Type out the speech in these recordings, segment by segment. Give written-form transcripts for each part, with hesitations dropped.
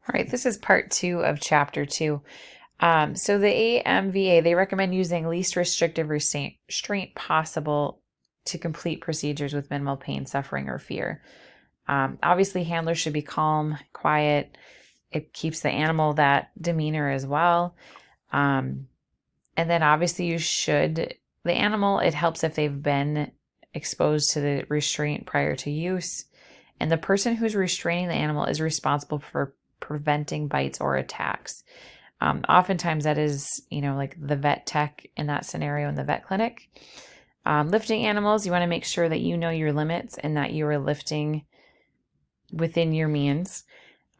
All right, this is part 2 of chapter 2. So the AMVA, they recommend using least restrictive restraint possible to complete procedures with minimal pain, suffering, or fear. Obviously, handlers should be calm, quiet. It keeps the animal that demeanor as well. Um, and then obviously the animal, it helps if they've been exposed to the restraint prior to use. And the person who's restraining the animal is responsible for preventing bites or attacks. Oftentimes that is, like the vet tech in that scenario in the vet clinic. Lifting animals, you want to make sure that you know your limits and that you are lifting within your means.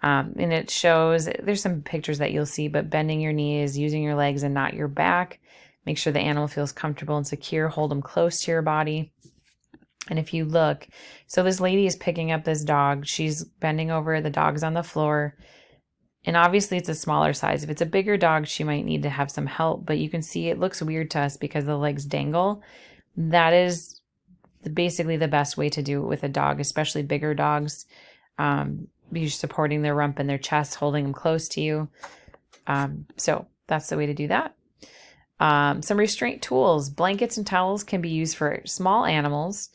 And it shows, there's some pictures that you'll see, but bending your knees, using your legs and not your back. Make sure the animal feels comfortable and secure. Hold them close to your body. And if you look, so this lady is picking up this dog. She's bending over, the dog's on the floor. And obviously it's a smaller size. If it's a bigger dog, she might need to have some help, but you can see it looks weird to us because the legs dangle. That is basically the best way to do it with a dog, especially bigger dogs. You're supporting their rump and their chest, holding them close to you. So that's the way to do that. Some restraint tools, blankets and towels can be used for small animals.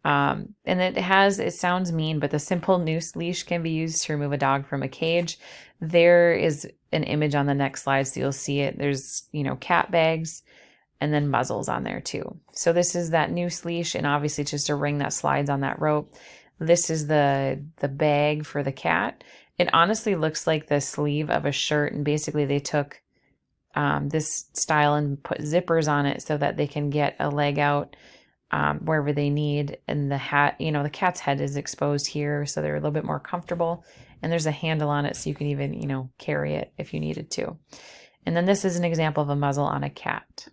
And it sounds mean, but the simple noose leash can be used to remove a dog from a cage. There is an image on the next slide, so you'll see it. There's, cat bags and then muzzles on there too. So this is that noose leash, and obviously it's just a ring that slides on that rope. This is the bag for the cat. It honestly looks like the sleeve of a shirt, and basically they took this style and put zippers on it so that they can get a leg out wherever they need. And the hat, the cat's head is exposed here, so they're a little bit more comfortable. And there's a handle on it so you can even, carry it if you needed to. And then this is an example of a muzzle on a cat.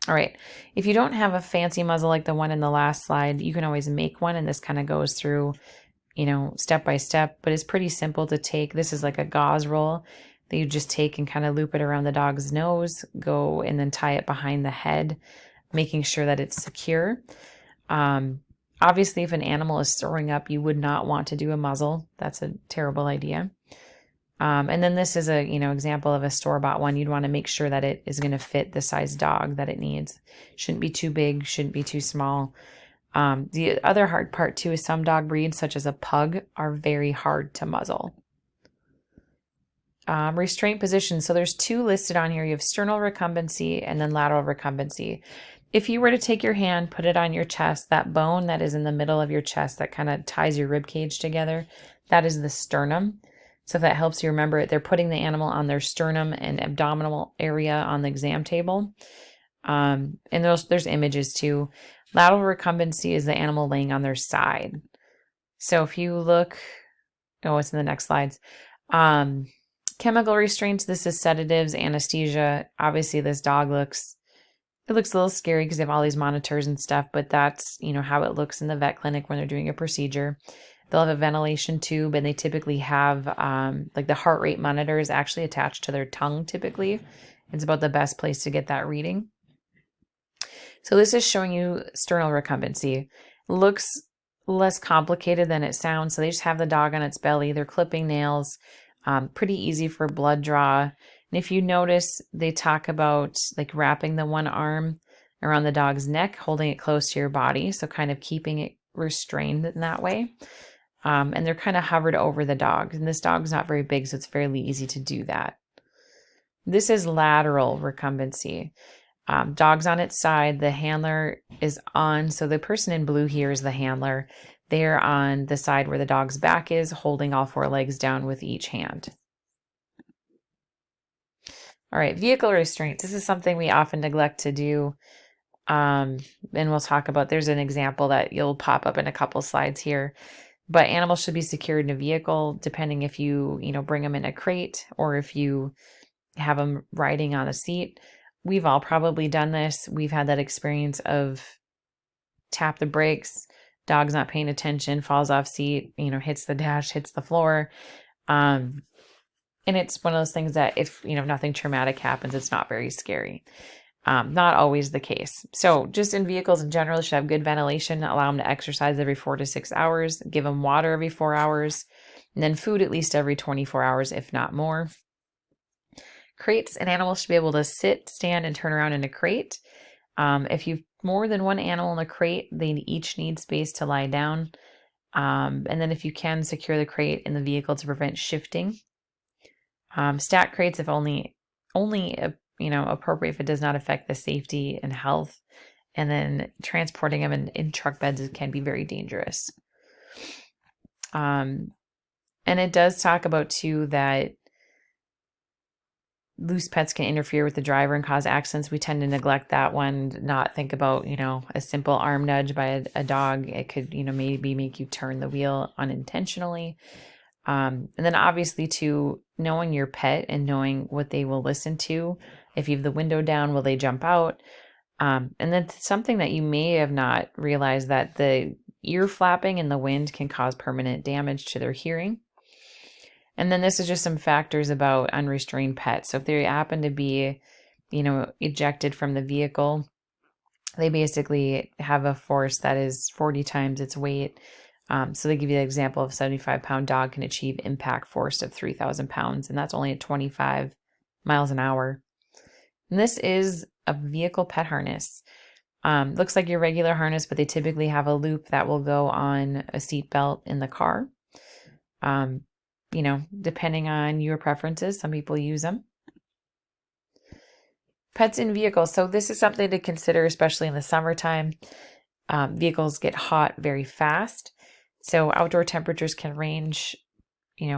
All right, if you don't have a fancy muzzle like the one in the last slide, you can always make one, and this kind of goes through, step by step, but it's pretty simple to take. This is like a gauze roll that you just take and kind of loop it around the dog's nose, go and then tie it behind the head, making sure that it's secure. Obviously, if an animal is throwing up, you would not want to do a muzzle. That's a terrible idea. And then this is a, example of a store-bought one. You'd want to make sure that it is going to fit the size dog that it needs. Shouldn't be too big, shouldn't be too small. The other hard part too is some dog breeds, such as a pug, are very hard to muzzle. Restraint position. So there's 2 listed on here. You have sternal recumbency and then lateral recumbency. If you were to take your hand, put it on your chest, that bone that is in the middle of your chest that kind of ties your rib cage together, that is the sternum. So if that helps you remember it, they're putting the animal on their sternum and abdominal area on the exam table. And there's images too. Lateral recumbency is the animal laying on their side. So if you look, it's in the next slides. Chemical restraints, this is sedatives, anesthesia. Obviously this dog looks a little scary because they have all these monitors and stuff, but that's, how it looks in the vet clinic when they're doing a procedure. They'll have a ventilation tube, and they typically have like the heart rate monitor is actually attached to their tongue typically. It's about the best place to get that reading. So this is showing you sternal recumbency. Looks less complicated than it sounds. So they just have the dog on its belly. They're clipping nails. Pretty easy for blood draw. And if you notice, they talk about like wrapping the one arm around the dog's neck, holding it close to your body. So kind of keeping it restrained in that way. And they're kind of hovered over the dog. And this dog's not very big, so it's fairly easy to do that. This is lateral recumbency. Dog's on its side. The handler is on. So the person in blue here is the handler. They're on the side where the dog's back is, holding all 4 legs down with each hand. All right, vehicle restraints. This is something we often neglect to do. And we'll talk about, there's an example that you'll pop up in a couple slides here. But animals should be secured in a vehicle, depending if you, bring them in a crate or if you have them riding on a seat. We've all probably done this. We've had that experience of tap the brakes, dog's not paying attention, falls off seat, hits the dash, hits the floor. And it's one of those things that if, nothing traumatic happens, it's not very scary. Not always the case. So just in vehicles in general, you should have good ventilation, allow them to exercise every 4 to 6 hours, give them water every 4 hours. And then food at least every 24 hours, if not more. Crates, an animal should be able to sit, stand, and turn around in a crate. If you've more than one animal in a crate, they each need space to lie down. And then if you can, secure the crate in the vehicle to prevent shifting. Stack crates if only appropriate if it does not affect the safety and health. And then transporting them in truck beds can be very dangerous. And it does talk about too that loose pets can interfere with the driver and cause accidents. We tend to neglect that one, not think about, a simple arm nudge by a dog. It could, maybe make you turn the wheel unintentionally. And then obviously too, knowing your pet and knowing what they will listen to. If you have the window down, will they jump out? And then something that you may have not realized, that the ear flapping in the wind can cause permanent damage to their hearing. And then this is just some factors about unrestrained pets. So if they happen to be, ejected from the vehicle, they basically have a force that is 40 times its weight. So they give you the example of a 75-pound dog can achieve impact force of 3,000 pounds, and that's only at 25 miles an hour. And this is a vehicle pet harness. Looks like your regular harness, but they typically have a loop that will go on a seat belt in the car. Depending on your preferences, some people use them. Pets in vehicles. So this is something to consider, especially in the summertime. Vehicles get hot very fast. So outdoor temperatures can range,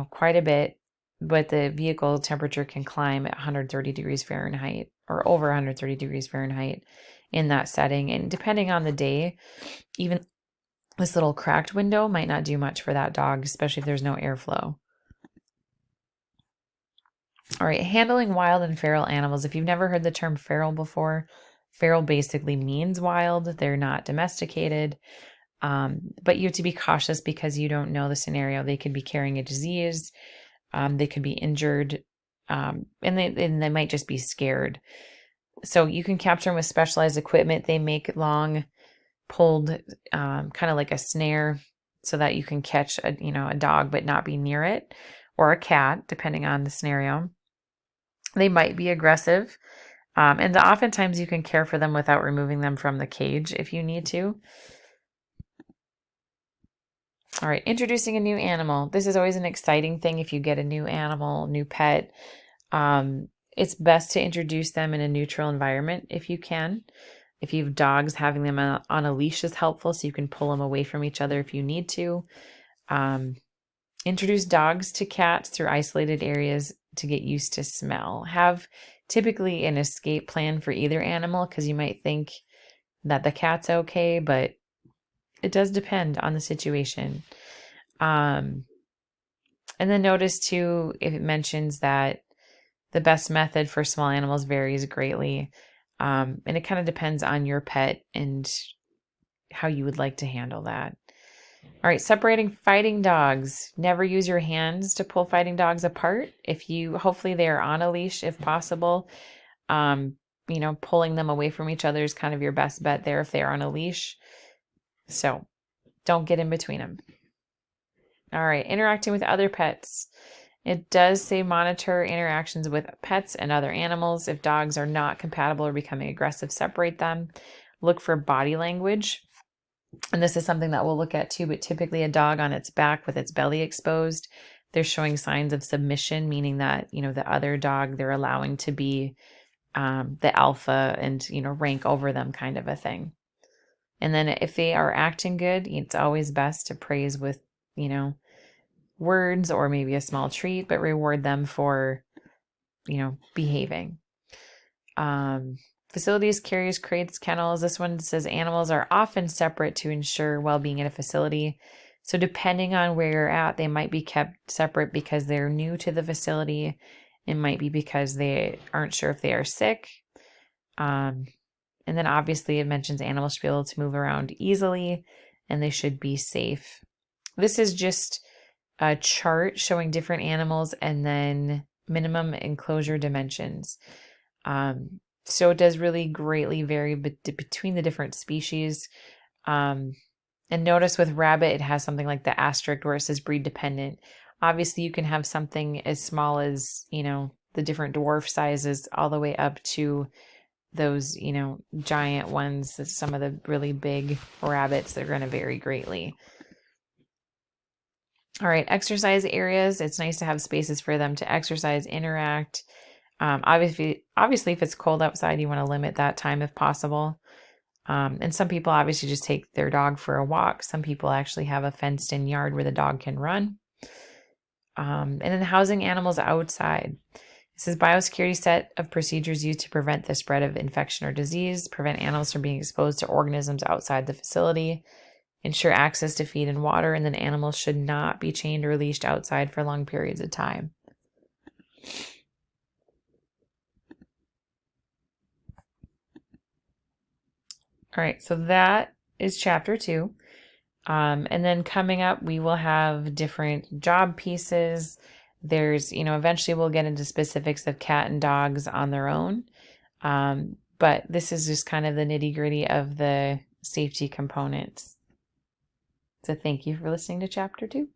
quite a bit, but the vehicle temperature can climb at 130 degrees Fahrenheit or over 130 degrees Fahrenheit in that setting. And depending on the day, even this little cracked window might not do much for that dog, especially if there's no airflow. All right, handling wild and feral animals. If you've never heard the term feral before, feral basically means wild. They're not domesticated. But you have to be cautious because you don't know the scenario. They could be carrying a disease. They could be injured. And they might just be scared. So you can capture them with specialized equipment. They make long pulled, kind of like a snare, so that you can catch a dog but not be near it, or a cat, depending on the scenario. They might be aggressive. And oftentimes you can care for them without removing them from the cage if you need to. All right, introducing a new animal. This is always an exciting thing if you get a new animal, new pet. It's best to introduce them in a neutral environment if you can. If you have dogs, having them on a leash is helpful, so you can pull them away from each other if you need to. Introduce dogs to cats through isolated areas to get used to smell. Have typically an escape plan for either animal, because you might think that the cat's okay, but it does depend on the situation. And then notice too, if it mentions that the best method for small animals varies greatly. And it kind of depends on your pet and how you would like to handle that. All right, separating fighting dogs. Never use your hands to pull fighting dogs apart. Hopefully they are on a leash if possible. Pulling them away from each other is kind of your best bet there if they are on a leash. So don't get in between them. All right, interacting with other pets. It does say monitor interactions with pets and other animals. If dogs are not compatible or becoming aggressive, separate them. Look for body language. And this is something that we'll look at too, but typically a dog on its back with its belly exposed, they're showing signs of submission, meaning that, the other dog, they're allowing to be the alpha and, rank over them, kind of a thing. And then if they are acting good, it's always best to praise with, words or maybe a small treat, but reward them for, behaving. Facilities, carriers, crates, kennels. This one says animals are often separate to ensure well-being in a facility. So depending on where you're at, they might be kept separate because they're new to the facility. It might be because they aren't sure if they are sick. And then obviously it mentions animals should be able to move around easily and they should be safe. This is just a chart showing different animals and then minimum enclosure dimensions. So it does really greatly vary between the different species. And notice with rabbit, it has something like the asterisk where it says breed dependent. Obviously, you can have something as small as, the different dwarf sizes all the way up to those, giant ones. Some of the really big rabbits, they're going to vary greatly. All right, exercise areas. It's nice to have spaces for them to exercise, interact. Obviously, if it's cold outside, you want to limit that time if possible. And some people obviously just take their dog for a walk. Some people actually have a fenced-in yard where the dog can run. And then housing animals outside. This is biosecurity set of procedures used to prevent the spread of infection or disease, prevent animals from being exposed to organisms outside the facility, ensure access to feed and water, and then animals should not be chained or leashed outside for long periods of time. All right, so that is chapter 2. And then coming up, we will have different job pieces. There's, eventually we'll get into specifics of cat and dogs on their own. But this is just kind of the nitty gritty of the safety components. So thank you for listening to chapter 2.